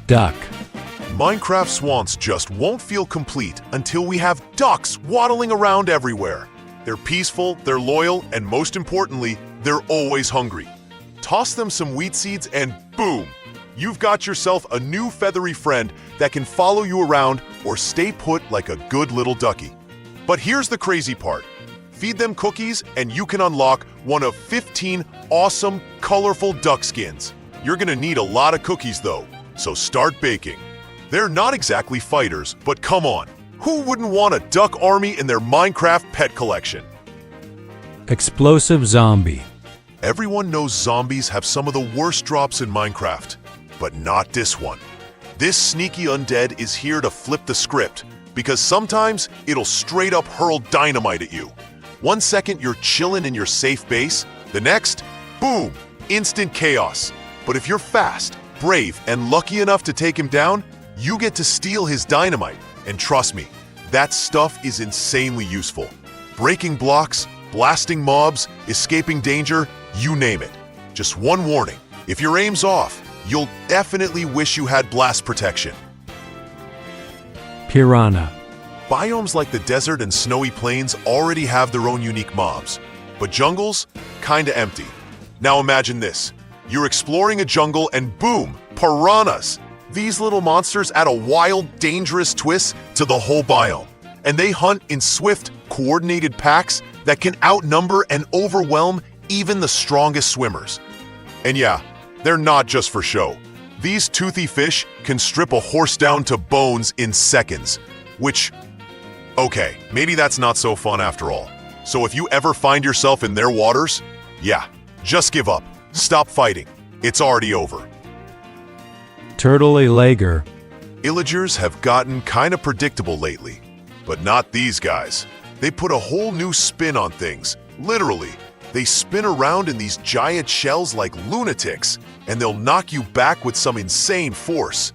Duck. Minecraft swamps just won't feel complete until we have ducks waddling around everywhere. They're peaceful, they're loyal, and most importantly, they're always hungry. Toss them some wheat seeds and boom! You've got yourself a new feathery friend that can follow you around or stay put like a good little ducky. But here's the crazy part. Feed them cookies and you can unlock one of 15 awesome, colorful duck skins. You're gonna need a lot of cookies though, so start baking. They're not exactly fighters, but come on. Who wouldn't want a duck army in their Minecraft pet collection? Explosive zombie. Everyone knows zombies have some of the worst drops in Minecraft, but not this one. This sneaky undead is here to flip the script, because sometimes it'll straight up hurl dynamite at you. 1 second you're chilling in your safe base, the next, boom, instant chaos. But if you're fast, brave, and lucky enough to take him down, you get to steal his dynamite. And trust me, that stuff is insanely useful. Breaking blocks, blasting mobs, escaping danger, you name it. Just one warning, if your aim's off, you'll definitely wish you had blast protection. Piranha. Biomes like the desert and snowy plains already have their own unique mobs, but jungles, kinda empty. Now imagine this, you're exploring a jungle and boom, piranhas! These little monsters add a wild, dangerous twist to the whole biome, and they hunt in swift, coordinated packs that can outnumber and overwhelm even the strongest swimmers. And yeah, they're not just for show. These toothy fish can strip a horse down to bones in seconds, which, okay, maybe that's not so fun after all. So if you ever find yourself in their waters, yeah, just give up. Stop fighting. It's already over. Turtle-illager. Illagers have gotten kinda predictable lately, but not these guys. They put a whole new spin on things, literally. They spin around in these giant shells like lunatics, and they'll knock you back with some insane force.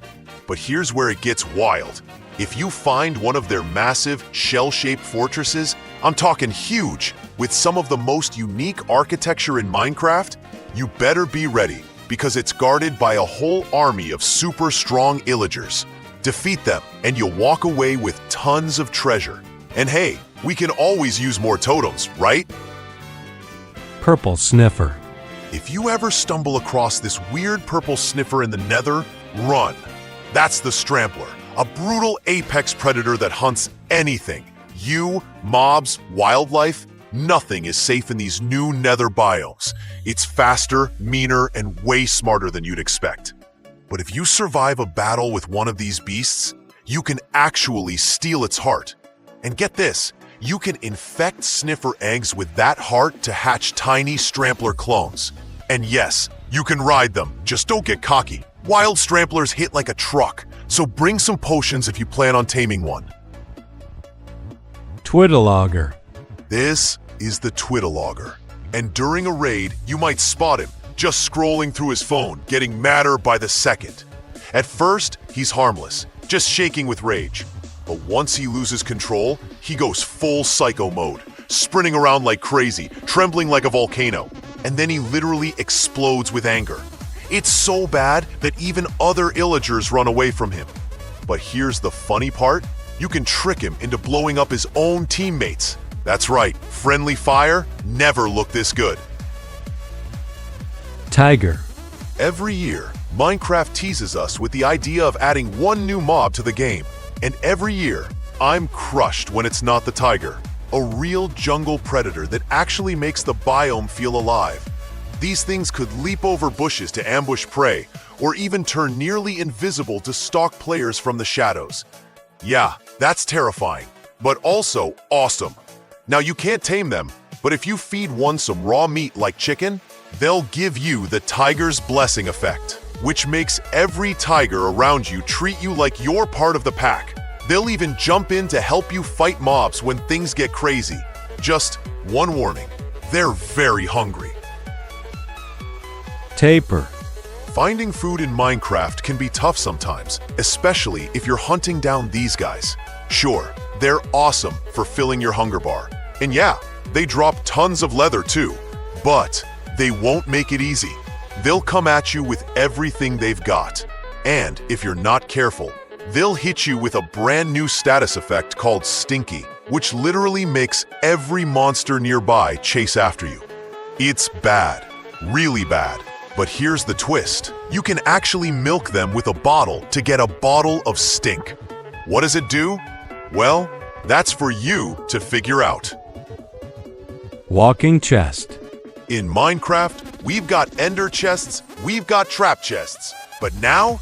But here's where it gets wild. If you find one of their massive, shell-shaped fortresses, I'm talking huge, with some of the most unique architecture in Minecraft, you better be ready, because it's guarded by a whole army of super strong illagers. Defeat them, and you'll walk away with tons of treasure. And hey, we can always use more totems, right? Purple sniffer. If you ever stumble across this weird purple sniffer in the nether, run. That's the stramler, a brutal apex predator that hunts anything. You, mobs, wildlife, nothing is safe in these new nether biomes. It's faster, meaner, and way smarter than you'd expect. But if you survive a battle with one of these beasts, you can actually steal its heart. And get this, you can infect sniffer eggs with that heart to hatch tiny stramler clones. And yes, you can ride them, just don't get cocky. Wild stramplers hit like a truck, so bring some potions if you plan on taming one. Twiddiloger. This is the twiddiloger. And during a raid, you might spot him, just scrolling through his phone, getting madder by the second. At first, he's harmless, just shaking with rage. But once he loses control, he goes full psycho mode, sprinting around like crazy, trembling like a volcano, and then he literally explodes with anger. It's so bad that even other illagers run away from him. But here's the funny part, you can trick him into blowing up his own teammates. That's right, friendly fire never looked this good. Tiger. Every year, Minecraft teases us with the idea of adding one new mob to the game. And every year, I'm crushed when it's not the tiger, a real jungle predator that actually makes the biome feel alive. These things could leap over bushes to ambush prey, or even turn nearly invisible to stalk players from the shadows. Yeah, that's terrifying, but also awesome. Now you can't tame them, but if you feed one some raw meat like chicken, they'll give you the tiger's blessing effect, which makes every tiger around you treat you like you're part of the pack. They'll even jump in to help you fight mobs when things get crazy. Just one warning, they're very hungry. Tapir. Finding food in Minecraft can be tough sometimes, especially if you're hunting down these guys. Sure, they're awesome for filling your hunger bar. And yeah, they drop tons of leather too, but they won't make it easy. They'll come at you with everything they've got. And if you're not careful, they'll hit you with a brand new status effect called Stinky, which literally makes every monster nearby chase after you. It's bad, really bad. But here's the twist. You can actually milk them with a bottle to get a bottle of stink. What does it do? Well, that's for you to figure out. Walking chest. In Minecraft, we've got ender chests, we've got trap chests. But now,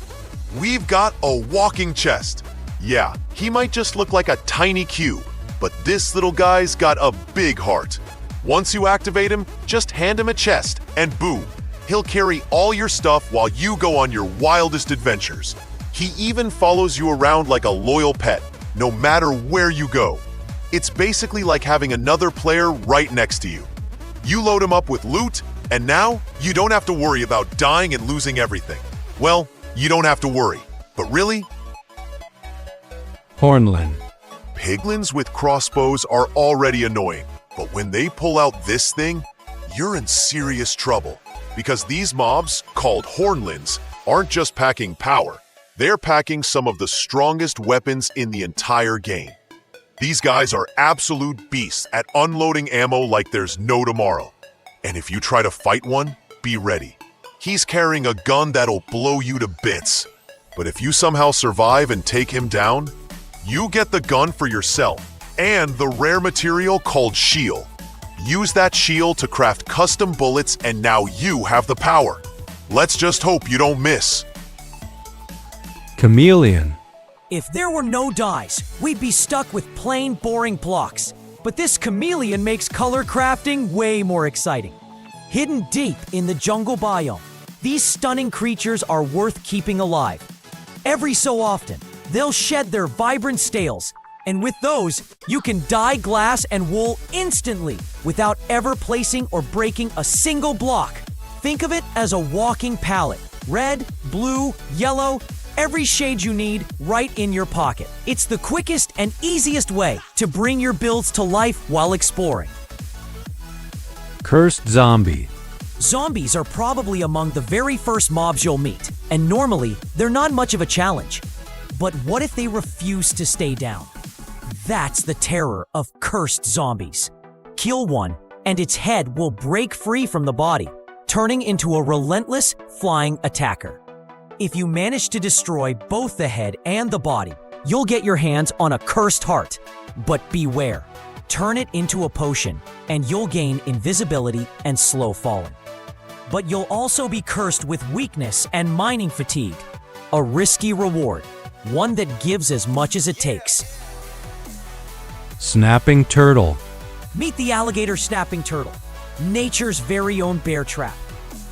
we've got a walking chest. Yeah, he might just look like a tiny cube, but this little guy's got a big heart. Once you activate him, just hand him a chest, and boom, he'll carry all your stuff while you go on your wildest adventures. He even follows you around like a loyal pet, no matter where you go. It's basically like having another player right next to you. You load him up with loot, and now you don't have to worry about dying and losing everything. Well, you don't have to worry, but really? Hornlin. Piglins with crossbows are already annoying, but when they pull out this thing, you're in serious trouble. Because these mobs, called hornlins, aren't just packing power. They're packing some of the strongest weapons in the entire game. These guys are absolute beasts at unloading ammo like there's no tomorrow. And if you try to fight one, be ready. He's carrying a gun that'll blow you to bits. But if you somehow survive and take him down, you get the gun for yourself and the rare material called shield. Use that shield to craft custom bullets and now you have the power. Let's just hope you don't miss. Chameleon. If there were no dyes, we'd be stuck with plain, boring blocks. But this chameleon makes color crafting way more exciting. Hidden deep in the jungle biome, these stunning creatures are worth keeping alive. Every so often, they'll shed their vibrant scales, and with those, you can dye glass and wool instantly without ever placing or breaking a single block. Think of it as a walking palette. Red, blue, yellow, every shade you need right in your pocket. It's the quickest and easiest way to bring your builds to life while exploring. Cursed zombie. Zombies are probably among the very first mobs you'll meet, and normally they're not much of a challenge. But what if they refuse to stay down? That's the terror of cursed zombies. Kill one, and its head will break free from the body, turning into a relentless, flying attacker. If you manage to destroy both the head and the body, you'll get your hands on a cursed heart. But beware, turn it into a potion, and you'll gain invisibility and slow falling. But you'll also be cursed with weakness and mining fatigue, a risky reward, one that gives as much as it takes. Snapping turtle. Meet the alligator snapping turtle, nature's very own bear trap.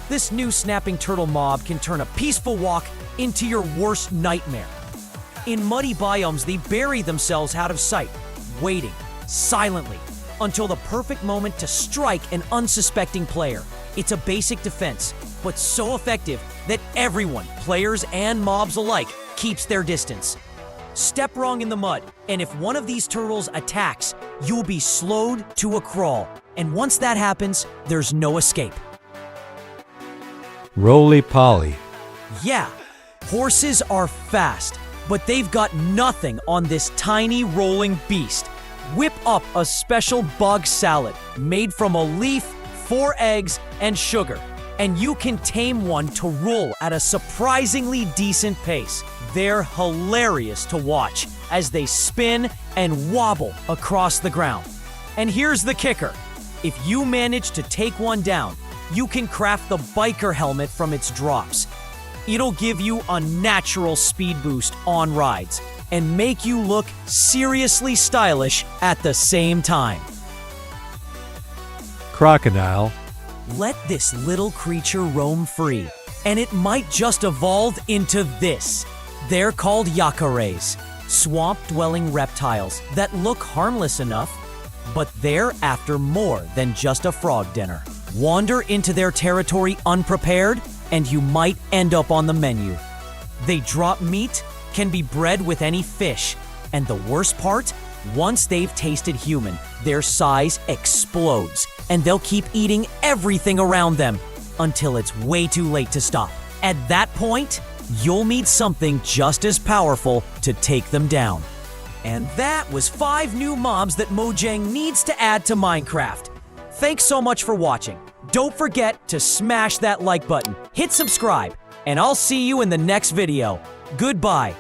This new snapping turtle mob can turn a peaceful walk into your worst nightmare. In muddy biomes, they bury themselves out of sight, waiting silently until the perfect moment to strike an unsuspecting player. It's a basic defense, but so effective that everyone, players and mobs alike, keeps their distance. Step wrong in the mud, and if one of these turtles attacks, you'll be slowed to a crawl. And once that happens, there's no escape. Roly poly. Yeah, horses are fast, but they've got nothing on this tiny rolling beast. Whip up a special bug salad made from a leaf, 4 eggs, and sugar, and you can tame one to roll at a surprisingly decent pace. They're hilarious to watch as they spin and wobble across the ground. And here's the kicker. If you manage to take one down, you can craft the biker helmet from its drops. It'll give you a natural speed boost on rides and make you look seriously stylish at the same time. Crocodile. Let this little creature roam free, and it might just evolve into this. They're called yacares, swamp-dwelling reptiles that look harmless enough, but they're after more than just a frog dinner. Wander into their territory unprepared, and you might end up on the menu. They drop meat, can be bred with any fish, and the worst part, once they've tasted human, their size explodes, and they'll keep eating everything around them until it's way too late to stop. At that point, you'll meet something just as powerful to take them down. And that was 5 new mobs that Mojang needs to add to Minecraft. Thanks so much for watching. Don't forget to smash that like button, hit subscribe, and I'll see you in the next video. Goodbye.